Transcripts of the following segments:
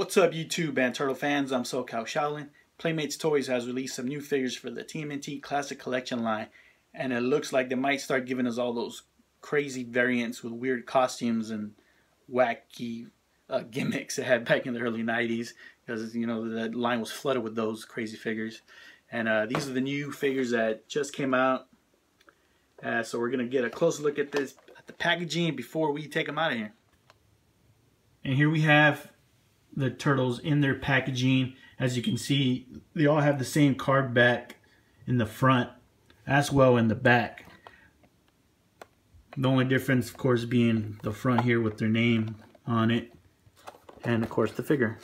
What's up YouTube and Turtle fans, I'm SoCal Shaolin. Playmates Toys has released some new figures for the TMNT Classic Collection line, and it looks like they might start giving us all those crazy variants with weird costumes and wacky gimmicks they had back in the early 90s, because you know that line was flooded with those crazy figures. And these are the new figures that just came out, so we're going to get a closer look at the packaging before we take them out of here. And here we have the turtles in their packaging. As you can see, they all have the same card back in the front as well in the back. The only difference, of course, being the front here with their name on it, and of course the figure.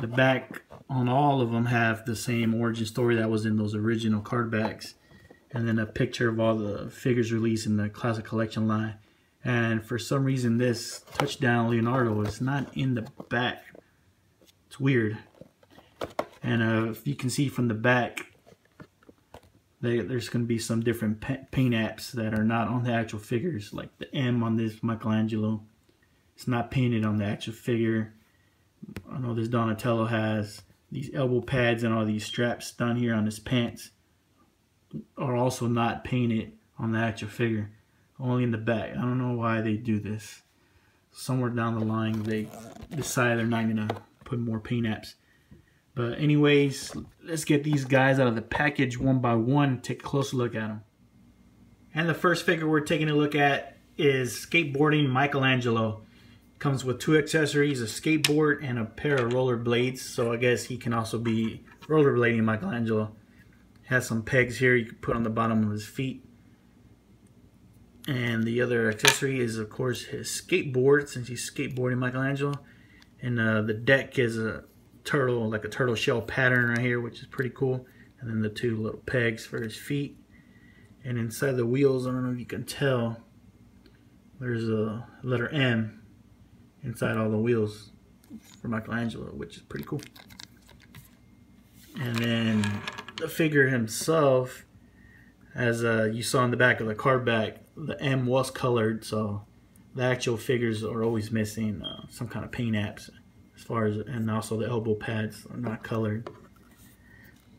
The back on all of them have the same origin story that was in those original card backs, and then a picture of all the figures released in the Classic Collection line. And for some reason this Touchdown Leonardo is not in the back. It's weird. And if you can see from the back, there's going to be some different paint apps that are not on the actual figures. Like the M on this Michelangelo, it's not painted on the actual figure. I know this Donatello has these elbow pads, and all these straps down here on his pants are also not painted on the actual figure. Only in the back. I don't know why they do this. Somewhere down the line they decide they're not going to put more paint apps. But anyways, let's get these guys out of the package one by one, take a closer look at them. And the first figure we're taking a look at is Skateboarding Michelangelo. Comes with two accessories, a skateboard and a pair of roller blades. So I guess he can also be rollerblading Michelangelo. Has some pegs here you can put on the bottom of his feet. And the other accessory is, of course, his skateboard, since he's skateboarding Michelangelo. And the deck is a turtle, like a turtle shell pattern right here, which is pretty cool. And then the two little pegs for his feet. And inside the wheels, I don't know if you can tell, there's a letter M inside all the wheels for Michelangelo, which is pretty cool. And then the figure himself, as you saw in the back of the card back, the M was colored, so the actual figures are always missing some kind of paint apps, as far as, and also the elbow pads are not colored.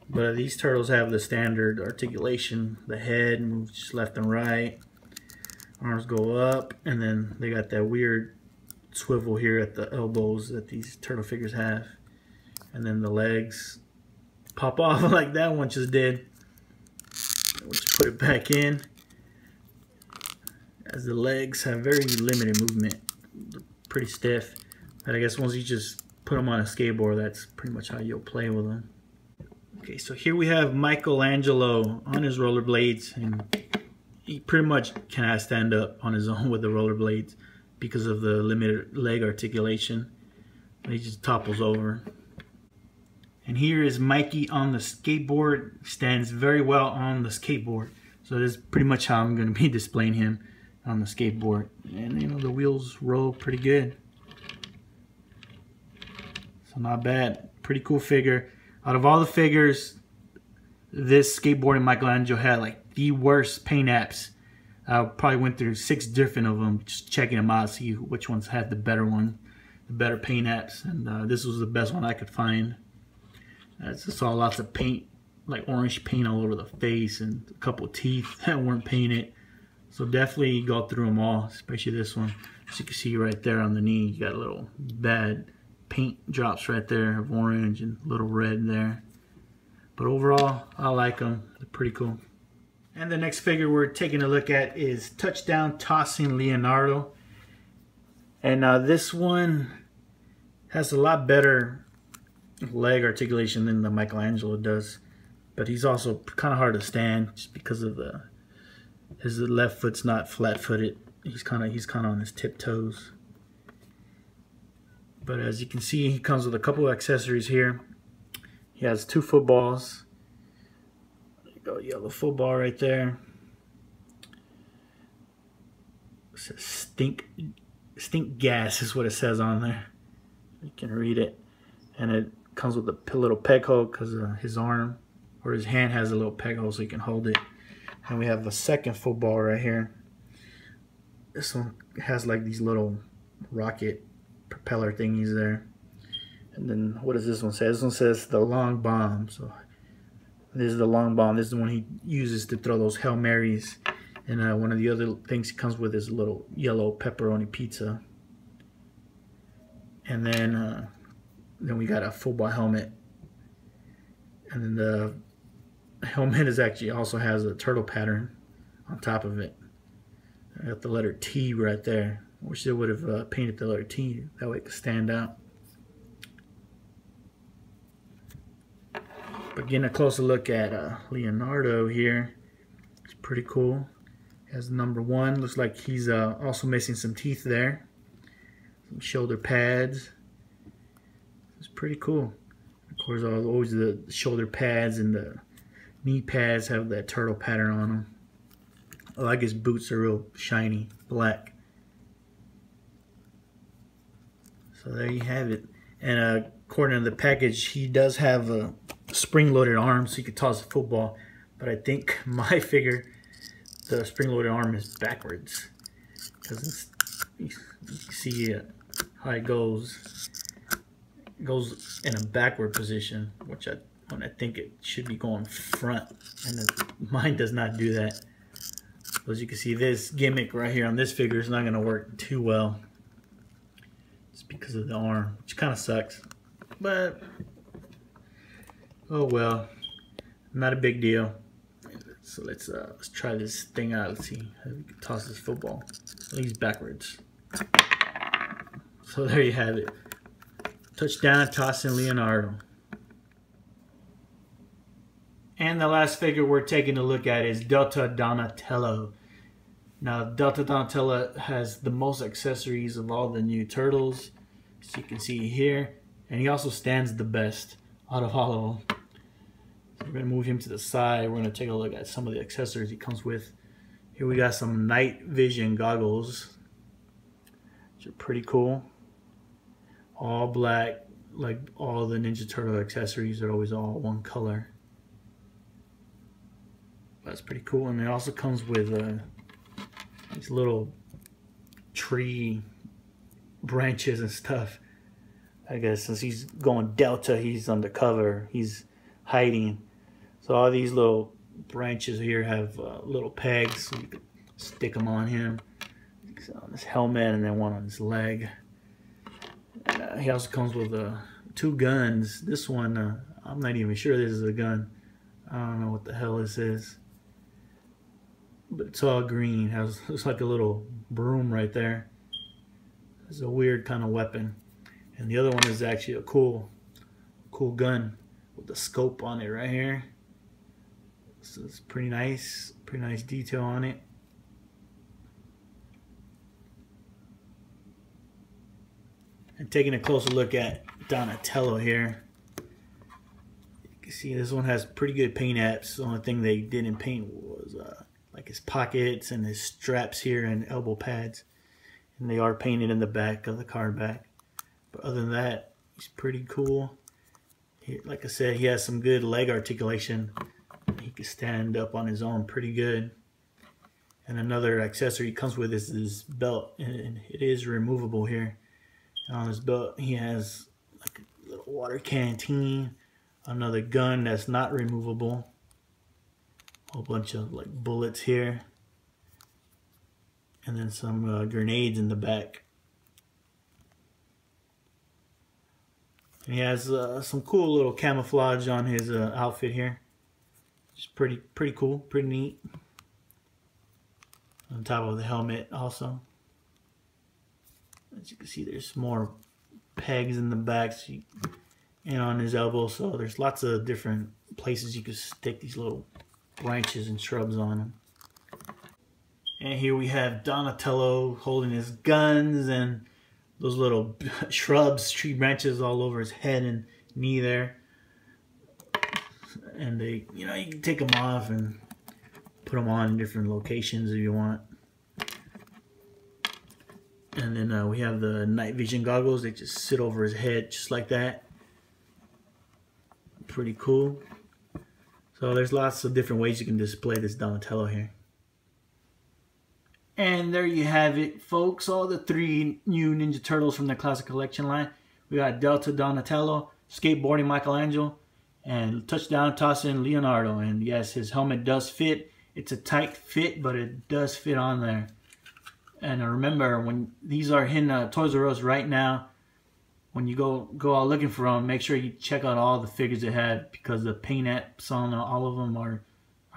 But these turtles have the standard articulation. The head moves just left and right, arms go up, and then they got that weird swivel here at the elbows that these turtle figures have, and then the legs pop off like that one just did. We'll just put it back in, as the legs have very limited movement. They're pretty stiff, but I guess once you just put them on a skateboard, that's pretty much how you'll play with them. Okay, so here we have Michelangelo on his rollerblades, and he pretty much cannot stand up on his own with the rollerblades because of the limited leg articulation. He just topples over. And here is Mikey on the skateboard. Stands very well on the skateboard. So this is pretty much how I'm going to be displaying him on the skateboard. And you know, the wheels roll pretty good. So not bad. Pretty cool figure. Out of all the figures, this Skateboarding Michelangelo had like the worst paint apps. I probably went through 6 different of them, just checking them out, see which ones had the better one, the better paint apps. And this was the best one I could find. I just saw lots of paint, like orange paint all over the face, and a couple of teeth that weren't painted. So definitely go through them all, especially this one. As you can see right there on the knee, you got a little bad paint drops right there of orange and a little red there. But overall, I like them. They're pretty cool. And the next figure we're taking a look at is Touchdown Tossin Leonardo. And this one has a lot better leg articulation than the Michelangelo does, but he's also kind of hard to stand just because of his left foot's not flat-footed. He's kind of on his tiptoes. But as you can see, he comes with a couple of accessories here. He has 2 footballs. There you go, yellow football right there. It says stink gas is what it says on there. You can read it. And it comes with a little peg hole because his arm or his hand has a little peg hole so you can hold it. And we have a second football right here. This one has like these little rocket propeller thingies there. And then what does this one say? This one says the long bomb. So this is the long bomb. This is the one he uses to throw those Hail Marys. And one of the other things he comes with is a little yellow pepperoni pizza. And then we got a football helmet. And then the helmet is actually also has a turtle pattern on top of it. I got the letter T right there. I wish they would have painted the letter T. That way it could stand out. But getting a closer look at Leonardo here, it's pretty cool. He has number 1. Looks like he's also missing some teeth there. Some shoulder pads. It's pretty cool. Of course, always the shoulder pads and the knee pads have that turtle pattern on them. I like his boots are real shiny, black. So there you have it. And according to the package, he does have a spring-loaded arm, so you could toss a football. But I think my figure, the spring-loaded arm is backwards, because you see how it goes. It goes in a backward position, which I think it should be going front, and mine does not do that. So as you can see, this gimmick right here on this figure is not going to work too well. It's because of the arm, which kind of sucks. But oh well, not a big deal. So let's try this thing out. Let's see how we can toss this football. At least backwards. So there you have it. Touchdown, Tossin, Leonardo. And the last figure we're taking a look at is Delta Donatello. Now, Delta Donatello has the most accessories of all the new turtles, as you can see here. And he also stands the best out of all of them. So we're going to move him to the side. We're going to take a look at some of the accessories he comes with. Here we got some night vision goggles, which are pretty cool. All black, like all the Ninja Turtle accessories are always all one color. That's pretty cool. And it also comes with these little tree branches and stuff. I guess since he's going Delta, he's undercover, he's hiding. So all these little branches here have little pegs, so you can stick them on him. On his helmet, and then one on his leg. He also comes with 2 guns. This one, I'm not even sure this is a gun. I don't know what the hell this is. But it's all green. Looks like a little broom right there. It's a weird kind of weapon. And the other one is actually a cool gun with the scope on it right here. So it's pretty nice detail on it. And taking a closer look at Donatello here, you can see this one has pretty good paint apps. The only thing they didn't paint was like his pockets and his straps here and elbow pads. And they are painted in the back of the card back. But other than that, he's pretty cool. Like I said, he has some good leg articulation. He can stand up on his own pretty good. And another accessory he comes with is this belt, and it is removable here. And on his belt, he has like a little water canteen, another gun that's not removable, a whole bunch of like bullets here, and then some grenades in the back. And he has some cool little camouflage on his outfit here. Just pretty cool, pretty neat. On top of the helmet also. As you can see, there's more pegs in the back and on his elbow, so there's lots of different places you can stick these little branches and shrubs on him. And here we have Donatello holding his guns and those little shrubs, tree branches all over his head and knee there. And they, you can take them off and put them on in different locations if you want. And then we have the night vision goggles. They just sit over his head just like that. Pretty cool. So there's lots of different ways you can display this Donatello here. And there you have it, folks. All the 3 new Ninja Turtles from the Classic Collection line. We got Delta Donatello, Skateboarding Michelangelo, and Touchdown Tossin Leonardo. And yes, his helmet does fit. It's a tight fit, but it does fit on there. And remember, when these are hitting Toys R Us right now, when you go out looking for them, make sure you check out all the figures they had, because the paint apps on all of them are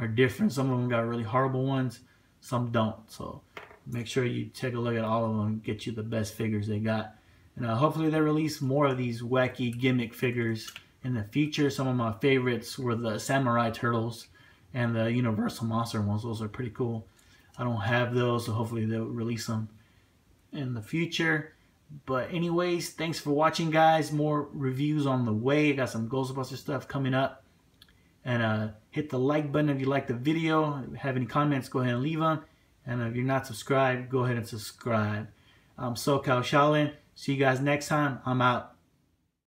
different. Some of them got really horrible ones, some don't. So make sure you take a look at all of them and get you the best figures they got. And hopefully they release more of these wacky gimmick figures in the future. Some of my favorites were the Samurai Turtles and the Universal Monster ones. Those are pretty cool. I don't have those, so hopefully they'll release them in the future. But anyways, thanks for watching, guys. More reviews on the way. I got some Ghostbuster stuff coming up. And hit the like button if you like the video. If you have any comments, go ahead and leave them. And if you're not subscribed, go ahead and subscribe. I'm SoCal Shaolin. See you guys next time. I'm out.